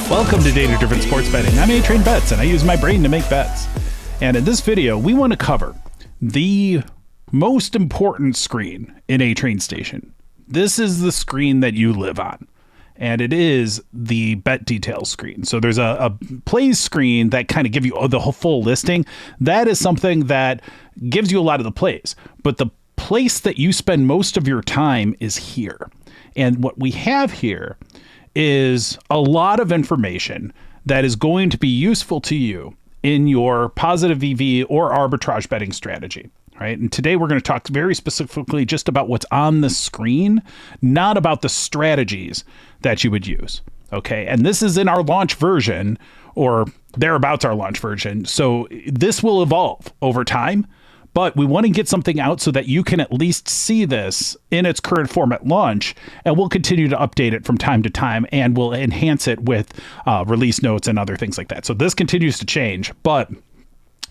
Welcome to Data-Driven Sports Betting. I'm A-Train Bets, and I use my brain to make bets. And in this video, we want to cover the most important screen in A-Train Station. This is the screen that you live on, and it is the bet details screen. So there's a plays screen that kind of give you the whole full listing. That is something that gives you a lot of the plays, but the place that you spend most of your time is here. And what we have here is a lot of information that is going to be useful to you in your positive EV or arbitrage betting strategy, right? And today we're going to talk very specifically just about what's on the screen, not about the strategies that you would use, okay? And this is in our launch version, or thereabouts our launch version. So this will evolve over time, but we want to get something out so that you can at least see this in its current form at launch, and we'll continue to update it from time to time, and we'll enhance it with release notes and other things like that. So this continues to change, but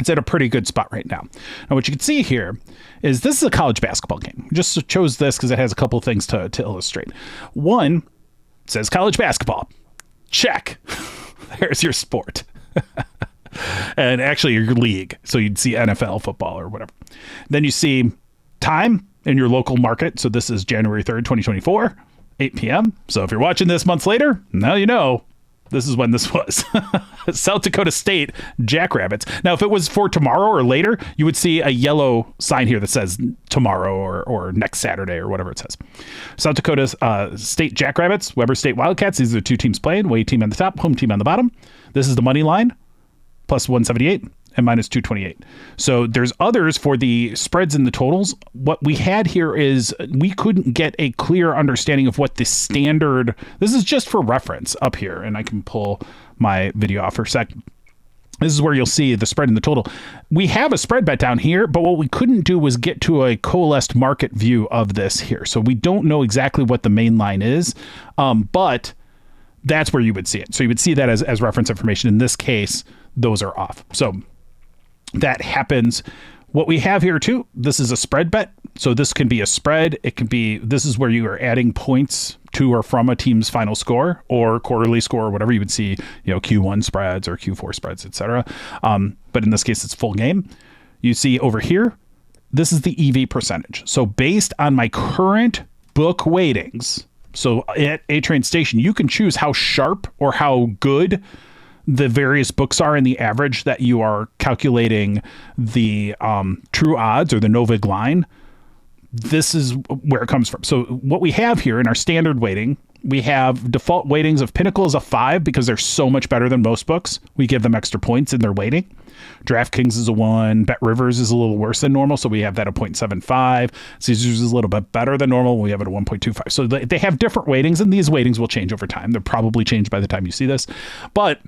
it's at a pretty good spot right now. Now, what you can see here is this is a college basketball game. We just chose this because it has a couple of things to illustrate. One, it says college basketball. Check. There's your sport. And actually your league. So you'd see NFL football or whatever. Then you see time in your local market. So this is January 3rd, 2024, 8 p.m. So if you're watching this months later, now you know this is when this was. South Dakota State Jackrabbits. Now, if it was for tomorrow or later, you would see a yellow sign here that says tomorrow or next Saturday or whatever it says. South Dakota State Jackrabbits, Weber State Wildcats. These are the two teams playing. Away team on the top, home team on the bottom. This is the money line. Plus 178 and minus 228. So there's others for the spreads and the totals. What we had here is we couldn't get a clear understanding of what the standard, this is just for reference up here, and I can pull my video off for a sec. This is where you'll see the spread and the total. We have a spread bet down here, but what we couldn't do was get to a coalesced market view of this here. So we don't know exactly what the main line is, but that's where you would see it. So you would see that as reference information. In this case, those are off. So that happens. What we have here too, this is a spread bet. So this can be a spread. It can be, this is where you are adding points to or from a team's final score or quarterly score or whatever you would see, Q1 spreads or Q4 spreads, etc. But in this case, it's full game. You see over here, this is the EV percentage. So based on my current book weightings, so at A-Train Station, you can choose how sharp or how good the various books are in the average that you are calculating the true odds or the no-vig line. This is where it comes from. So what we have here in our standard weighting, we have default weightings of Pinnacle is a 5 because they're so much better than most books. We give them extra points in their weighting. DraftKings is a 1. Bet Rivers is a little worse than normal, so we have that at 0.75. Caesars is a little bit better than normal. We have it at 1.25. So they have different weightings, and these weightings will change over time. They'll probably change by the time you see this. But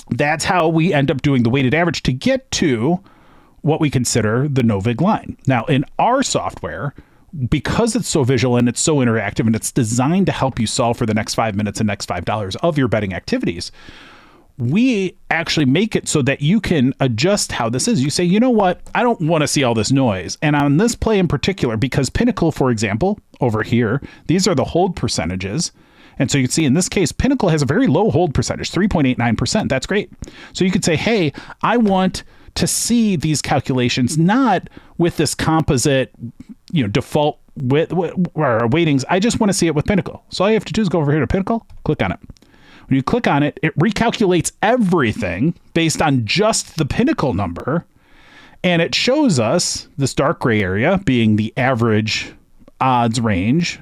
that's how we end up doing the weighted average to get to what we consider the no-vig line. Now, in our software, because it's so visual and it's so interactive and it's designed to help you solve for the next 5 minutes and next $5 of your betting activities, we actually make it so that you can adjust how this is. You say, you know what? I don't want to see all this noise. And on this play in particular, because Pinnacle, for example, over here, these are the hold percentages. And so you can see in this case, Pinnacle has a very low hold percentage, 3.89%. That's great. So you could say, hey, I want to see these calculations not with this composite, default with or weightings. I just want to see it with Pinnacle. So all you have to do is go over here to Pinnacle, click on it. When you click on it, it recalculates everything based on just the Pinnacle number. And it shows us this dark gray area being the average odds range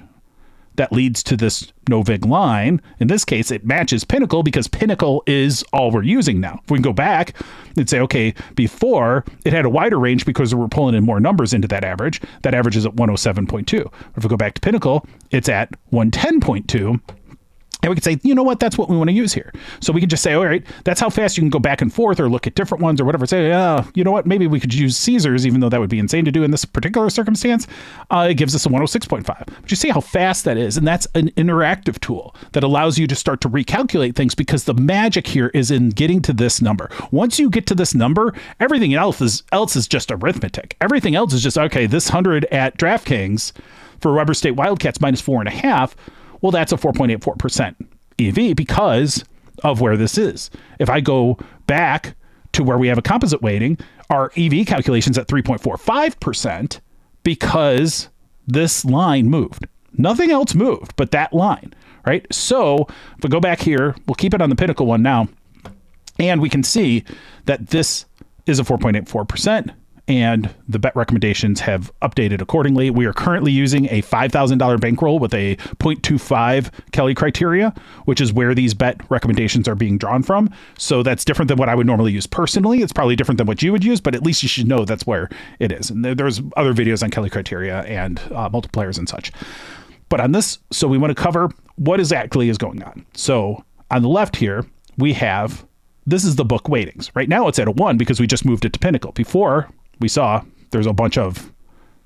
that leads to this no-vig line. In this case, it matches Pinnacle because Pinnacle is all we're using now. If we can go back and say, okay, before it had a wider range because we're pulling in more numbers into that average. That average is at 107.2. If we go back to Pinnacle, it's at 110.2. And we could say, you know what, that's what we want to use here. So we can just say, all right, that's how fast you can go back and forth or look at different ones or whatever. Say, you know what, maybe we could use Caesars, even though that would be insane to do in this particular circumstance. It gives us a 106.5. But you see how fast that is. And that's an interactive tool that allows you to start to recalculate things, because the magic here is in getting to this number. Once you get to this number, everything else is just arithmetic. Everything else is just, okay, this 100 at DraftKings For Weber State Wildcats minus 4.5, well, that's a 4.84% EV because of where this is. If I go back to where we have a composite weighting, our EV calculation's at 3.45% because this line moved. Nothing else moved but that line, right? So if we go back here, we'll keep it on the Pinnacle one now, and we can see that this is a 4.84%, and the bet recommendations have updated accordingly. We are currently using a $5,000 bankroll with a 0.25 Kelly criteria, which is where these bet recommendations are being drawn from. So that's different than what I would normally use personally. It's probably different than what you would use, but at least you should know that's where it is. And there's other videos on Kelly criteria and multipliers and such. But on this, so we want to cover what exactly is going on. So on the left here, we have, this is the book weightings. Right now it's at a 1 because we just moved it to Pinnacle. Before, we saw there's a bunch of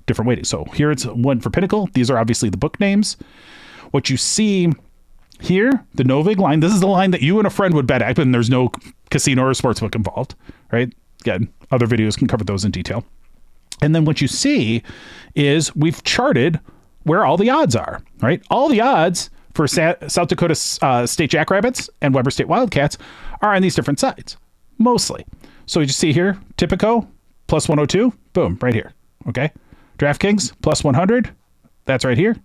different weightings. So here it's 1 for Pinnacle. These are obviously the book names. What you see here, the Novig line, this is the line that you and a friend would bet at, and there's no casino or sportsbook involved, right? Again, other videos can cover those in detail. And then what you see is we've charted where all the odds are, right? All the odds for South Dakota State Jackrabbits and Weber State Wildcats are on these different sides, mostly. So you just see here, Tipico, plus 102, boom, right here, okay? DraftKings, plus 100, that's right here.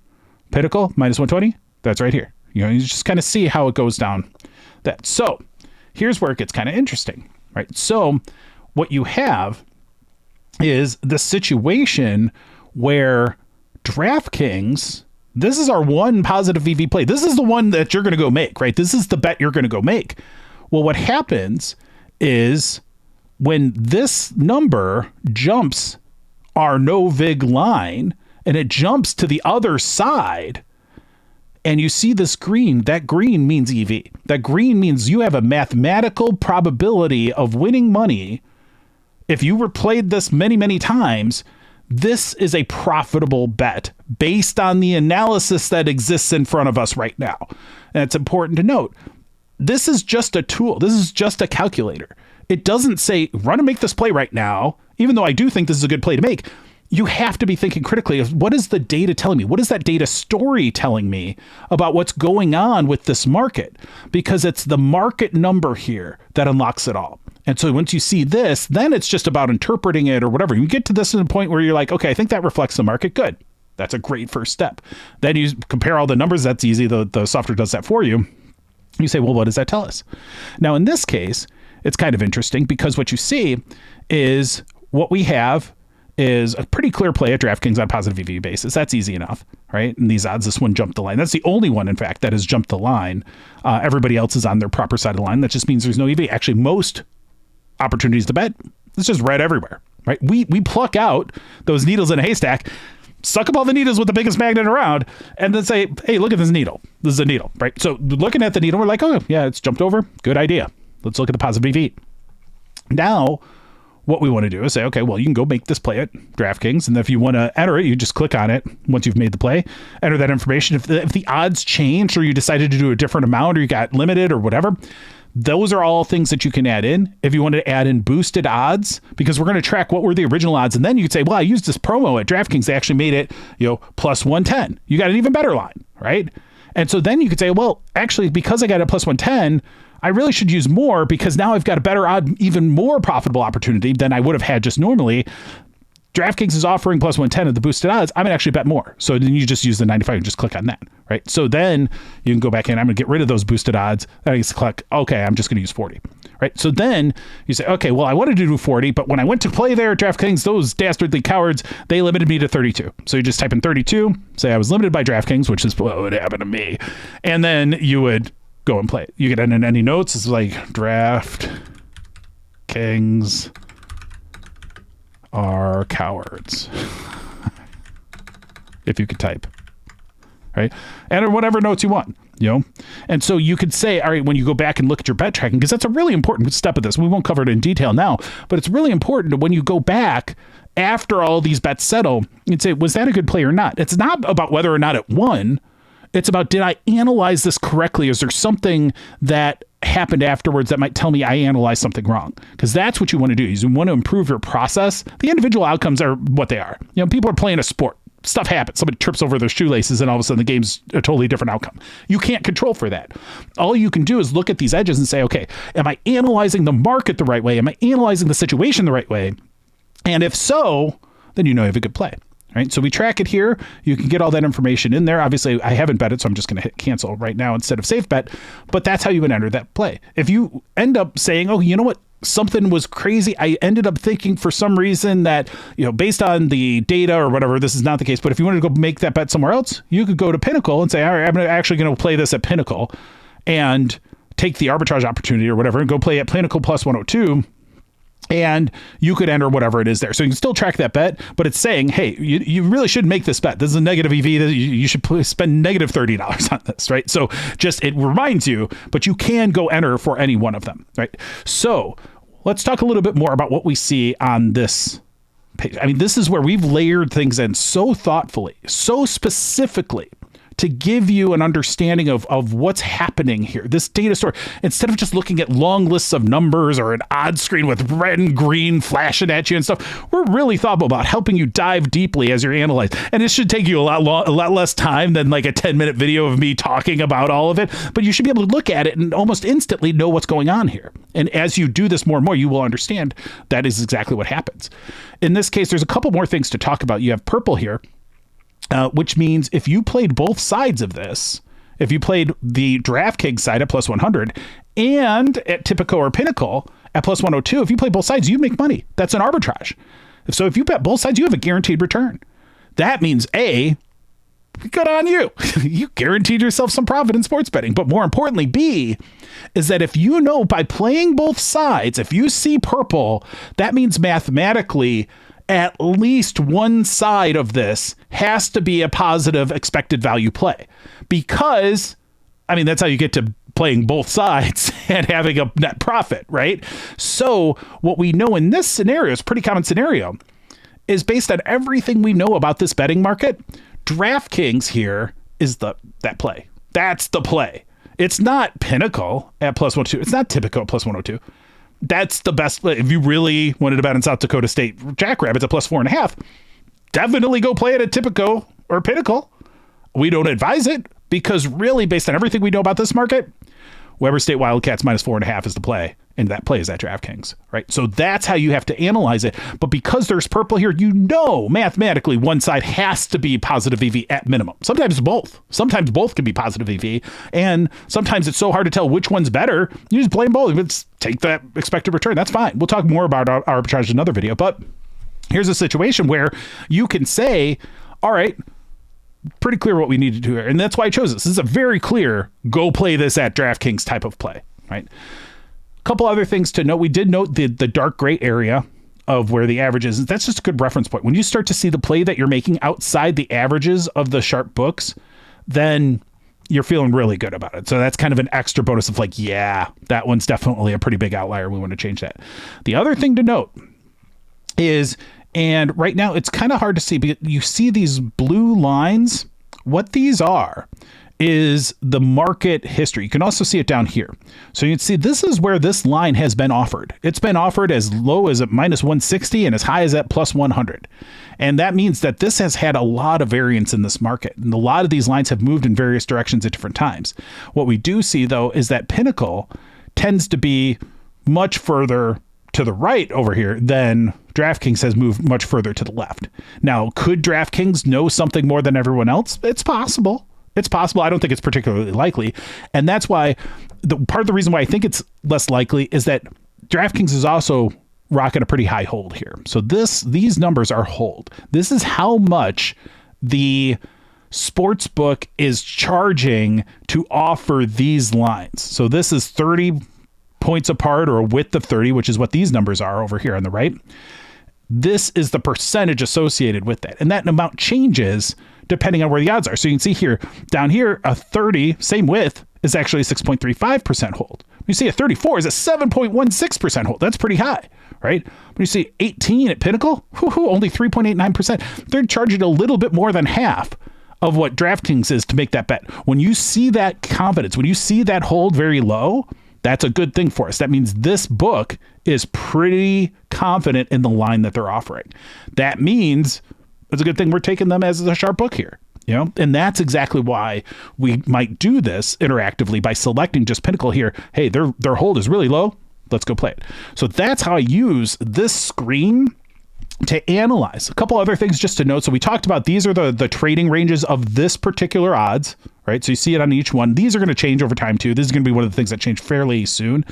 Pinnacle, minus 120, that's right here. You know, you just kind of see how it goes down that. So here's where it gets kind of interesting, right? So what you have is the situation where DraftKings, this is our one positive EV play. This is the one that you're going to go make, right? This is the bet you're going to go make. Well, what happens is when this number jumps our no vig line and it jumps to the other side and you see this green, that green means EV. That green means you have a mathematical probability of winning money. If you were played this many, many times, this is a profitable bet based on the analysis that exists in front of us right now. And it's important to note, this is just a tool. This is just a calculator. It doesn't say run and make this play right now, even though I do think this is a good play to make. You have to be thinking critically of what is the data telling me? What is that data story telling me about what's going on with this market? Because it's the market number here that unlocks it all. And so once you see this, then it's just about interpreting it or whatever. You get to this in a point where you're like, okay, I think that reflects the market. Good. That's a great first step. Then you compare all the numbers. That's easy. The software does that for you. You say, well, what does that tell us? Now, in this case, it's kind of interesting because what you see is what we have is a pretty clear play at DraftKings on a positive EV basis. That's easy enough, right? And these odds, this one jumped the line. That's the only one, in fact, that has jumped the line. Everybody else is on their proper side of the line. That just means there's no EV. Actually, most opportunities to bet, it's just red everywhere, right? We pluck out those needles in a haystack, suck up all the needles with the biggest magnet around, and then say, hey, look at this needle. This is a needle, right? So looking at the needle, we're like, oh, yeah, it's jumped over. Good idea. Let's look at the positive EV. Now, what we want to do is say, okay, well, you can go make this play at DraftKings. And if you want to enter it, you just click on it once you've made the play, enter that information. If the odds change or you decided to do a different amount or you got limited or whatever, those are all things that you can add in. If you wanted to add in boosted odds, because we're going to track what were the original odds. And then you could say, well, I used this promo at DraftKings. They actually made it, plus 110. You got an even better line, right? And so then you could say, well, actually, because I got a plus 110, I really should use more because now I've got a better odd, even more profitable opportunity than I would have had just normally. DraftKings is offering plus 110 at the boosted odds. I'm going to actually bet more. So then you just use the 95 and just click on that, right? So then you can go back in. I'm going to get rid of those boosted odds. Then I just click, okay, I'm just going to use 40, right? So then you say, okay, well, I wanted to do 40, but when I went to play there at DraftKings, those dastardly cowards, they limited me to 32. So you just type in 32, say I was limited by DraftKings, which is what would happen to me. And then you would go and play it. You get in any notes. It's like DraftKings are cowards. If you could type, right? And whatever notes you want, And so you could say, all right, when you go back and look at your bet tracking, because that's a really important step of this. We won't cover it in detail now, but it's really important when you go back after all these bets settle, you'd say, was that a good play or not? It's not about whether or not it won. It's about, did I analyze this correctly? Is there something that happened afterwards that might tell me I analyzed something wrong? Because that's what you want to do. Is you want to improve your process. The individual outcomes are what they are. People are playing a sport. stuff happens. Somebody trips over their shoelaces and all of a sudden the game's a totally different outcome. You can't control for that. All you can do is look at these edges and say, okay, am I analyzing the market the right way? Am I analyzing the situation the right way? And if so, then you know you have a good play. Right. So we track it here. You can get all that information in there. Obviously, I haven't bet it, so I'm just going to hit cancel right now instead of safe bet. But that's how you would enter that play. If you end up saying, oh, you know what? Something was crazy. I ended up thinking for some reason that, based on the data or whatever, this is not the case. But if you wanted to go make that bet somewhere else, you could go to Pinnacle and say, all right, I'm actually going to play this at Pinnacle and take the arbitrage opportunity or whatever and go play at Pinnacle plus 102. And you could enter whatever it is there. So you can still track that bet, but it's saying, hey, you really should make this bet. This is a negative EV. You should spend negative $30 on this, right? So just, it reminds you, but you can go enter for any one of them, right? So let's talk a little bit more about what we see on this page. I mean, this is where we've layered things in so thoughtfully, so specifically, to give you an understanding of what's happening here. This data store, instead of just looking at long lists of numbers or an odd screen with red and green flashing at you and stuff, we're really thoughtful about helping you dive deeply as you're analyzing. And it should take you a lot less time than like a 10-minute video of me talking about all of it, but you should be able to look at it and almost instantly know what's going on here. And as you do this more and more, you will understand that is exactly what happens. In this case, there's a couple more things to talk about. You have purple here. Which means if you played both sides of this, if you played the DraftKings side at plus 100 and at Tipico or Pinnacle at plus 102, if you play both sides, you make money. That's an arbitrage. So if you bet both sides, you have a guaranteed return. That means A, good on you. You guaranteed yourself some profit in sports betting. But more importantly, B, is that if you know by playing both sides, if you see purple, that means mathematically at least one side of this has to be a positive expected value play, because, I mean, that's how you get to playing both sides and having a net profit, right? So what we know in this scenario, is a pretty common scenario, is based on everything we know about this betting market. DraftKings here is that play. That's the play. It's not Pinnacle at plus 102. It's not Tipico at plus 102. That's the best. If you really wanted to bet in South Dakota State Jackrabbits at plus 4.5, definitely go play it at Tipico or Pinnacle. We don't advise it because really, based on everything we know about this market, Weber State Wildcats minus 4.5 is the play. And that play is at DraftKings, right? So that's how you have to analyze it. But because there's purple here, mathematically one side has to be positive EV at minimum. Sometimes both. Sometimes both can be positive EV. And sometimes it's so hard to tell which one's better. You just play them both. Let's take that expected return. That's fine. We'll talk more about arbitrage in another video. But here's a situation where you can say, all right, pretty clear what we need to do here. And that's why I chose this. This is a very clear go play this at DraftKings type of play, right? Couple other things to note. We did note the dark gray area of where the average is. That's just a good reference point. When you start to see the play that you're making outside the averages of the sharp books, then you're feeling really good about it. So that's kind of an extra bonus of like, yeah, that one's definitely a pretty big outlier. We want to change that. The other thing to note is, and right now it's kind of hard to see, but you see these blue lines. What these are is the market history. You can also see it down here. So you can see this is where this line has been offered. It's been offered as low as at minus 160 and as high as at plus 100. And that means that this has had a lot of variance in this market. And a lot of these lines have moved in various directions at different times. What we do see, though, is that Pinnacle tends to be much further to the right over here than DraftKings has moved much further to the left. Now, could DraftKings know something more than everyone else? It's possible. It's possible. I don't think it's particularly likely. And that's why part of the reason why I think it's less likely is that DraftKings is also rocking a pretty high hold here. So these numbers are hold. This is how much the sports book is charging to offer these lines. So this is 30 points apart, or a width of 30, which is what these numbers are over here on the right. This is the percentage associated with that. And that amount changes depending on where the odds are. So you can see here, down here, a 30, same width, is actually a 6.35% hold. You see a 34 is a 7.16% hold. That's pretty high, right? When you see 18 at Pinnacle, only 3.89%. They're charging a little bit more than half of what DraftKings is to make that bet. When you see that confidence, when you see that hold very low, that's a good thing for us. That means this book is pretty confident in the line that they're offering. That means it's a good thing we're taking them as a sharp book here. You know, and that's exactly why we might do this interactively by selecting just Pinnacle here. Hey, their hold is really low. Let's go play it. So that's how I use this screen to analyze. A couple other things just to note. So we talked about these are the trading ranges of this particular odds, right? So you see it on each one. These are going to change over time too. This is going to be one of the things that change fairly soon,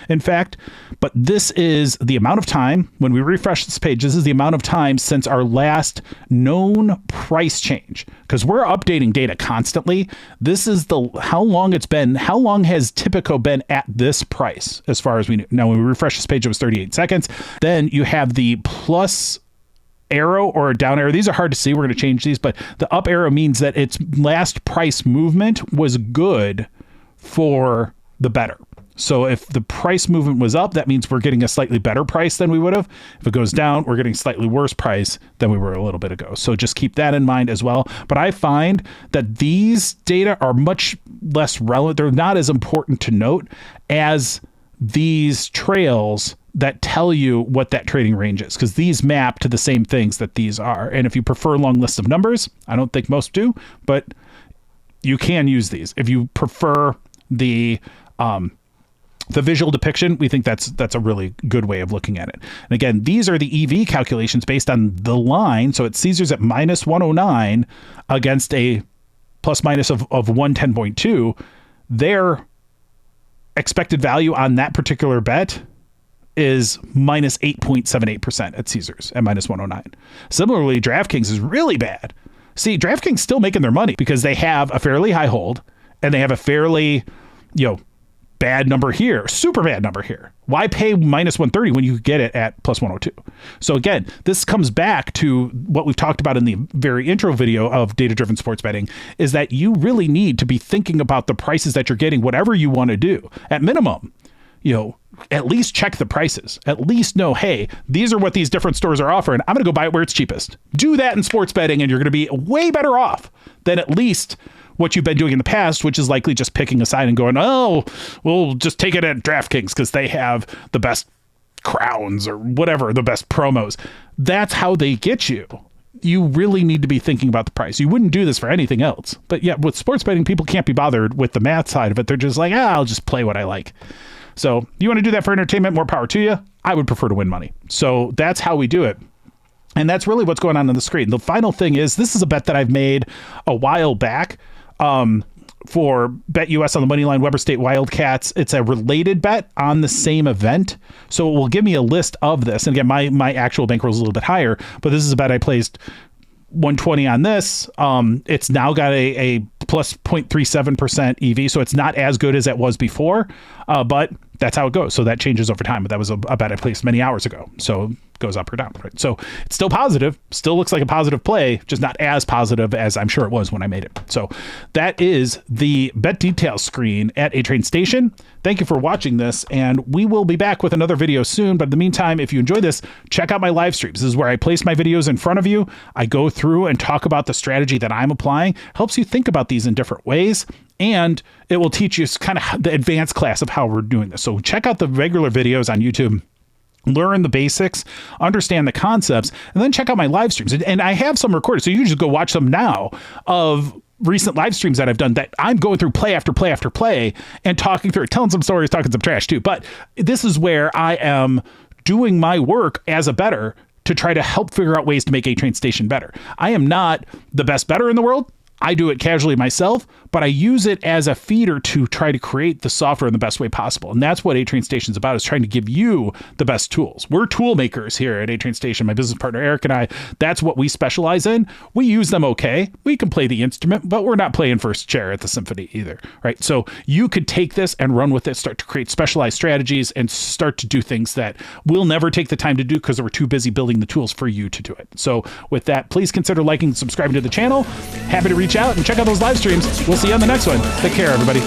in fact. But this is the amount of time when we refresh this page. This is the amount of time since our last known price change, because we're updating data constantly. This is how long it's been. How long has Tipico been at this price as far as we know? Now, when we refresh this page, it was 38 seconds. Then you have the plus arrow or a down arrow. These are hard to see. We're going to change these, but the up arrow means that its last price movement was good for the better. So if the price movement was up, that means we're getting a slightly better price than we would have. If it goes down, we're getting slightly worse price than we were a little bit ago. So just keep that in mind as well. But I find that these data are much less relevant. They're not as important to note as these trails that tell you what that trading range is, because these map to the same things that these are. And if you prefer a long list of numbers, I don't think most do, but you can use these. If you prefer the visual depiction, we think that's a really good way of looking at it. And again, these are the EV calculations based on the line. So it's Caesars at minus 109 against a plus minus of 110.2. Their expected value on that particular bet is minus 8.78% at Caesars at minus 109. Similarly, DraftKings is really bad. See, DraftKings still making their money because they have a fairly high hold and they have a fairly, bad number here, super bad number here. Why pay minus 130 when you could get it at plus 102? So again, this comes back to what we've talked about in the very intro video of data-driven sports betting, is that you really need to be thinking about the prices that you're getting, whatever you want to do. At minimum, at least check the prices. At least know, hey, these are what these different stores are offering. I'm going to go buy it where it's cheapest. Do that in sports betting, and you're going to be way better off than at least what you've been doing in the past, which is likely just picking a side and going, oh, we'll just take it at DraftKings because they have the best crowns or whatever, the best promos. That's how they get you. You really need to be thinking about the price. You wouldn't do this for anything else. But yeah, with sports betting, people can't be bothered with the math side of it. They're just like, I'll just play what I like. So you want to do that for entertainment, more power to you. I would prefer to win money. So that's how we do it. And that's really what's going on the screen. The final thing is, this is a bet that I've made a while back for BetUS on the moneyline Weber State Wildcats. It's a related bet on the same event. So it will give me a list of this. And again, my actual bankroll is a little bit higher, but this is a bet I placed 120 on this. It's now got a plus 0.37% EV. So it's not as good as it was before, but that's how it goes. So that changes over time. But that was a bet I placed many hours ago. So it goes up or down, right? So it's still positive, still looks like a positive play, just not as positive as I'm sure it was when I made it. So that is the bet details screen at A Train Station. Thank you for watching this, and we will be back with another video soon. But in the meantime, if you enjoy this, check out my live streams. This is where I place my videos in front of you. I go through and talk about the strategy that I'm applying, helps you think about these in different ways, and it will teach you kind of the advanced class of how we're doing this. So check out the regular videos on YouTube, learn the basics, understand the concepts, and then check out my live streams. And I have some recorded, so you can just go watch them now of recent live streams that I've done that I'm going through play after play after play and talking through it, telling some stories, talking some trash too. But this is where I am doing my work as a bettor to try to help figure out ways to make A Train Station better. I am not the best bettor in the world. I do it casually myself, but I use it as a feeder to try to create the software in the best way possible. And that's what A Train Station is about, is trying to give you the best tools. We're tool makers here at A Train Station. My business partner, Eric, and I, that's what we specialize in. We use them okay. We can play the instrument, but we're not playing first chair at the symphony either, right? So you could take this and run with it, start to create specialized strategies and start to do things that we'll never take the time to do because we're too busy building the tools for you to do it. So with that, please consider liking and subscribing to the channel. Happy to reach out and check out those live streams. We'll see you on the next one. Take care, everybody.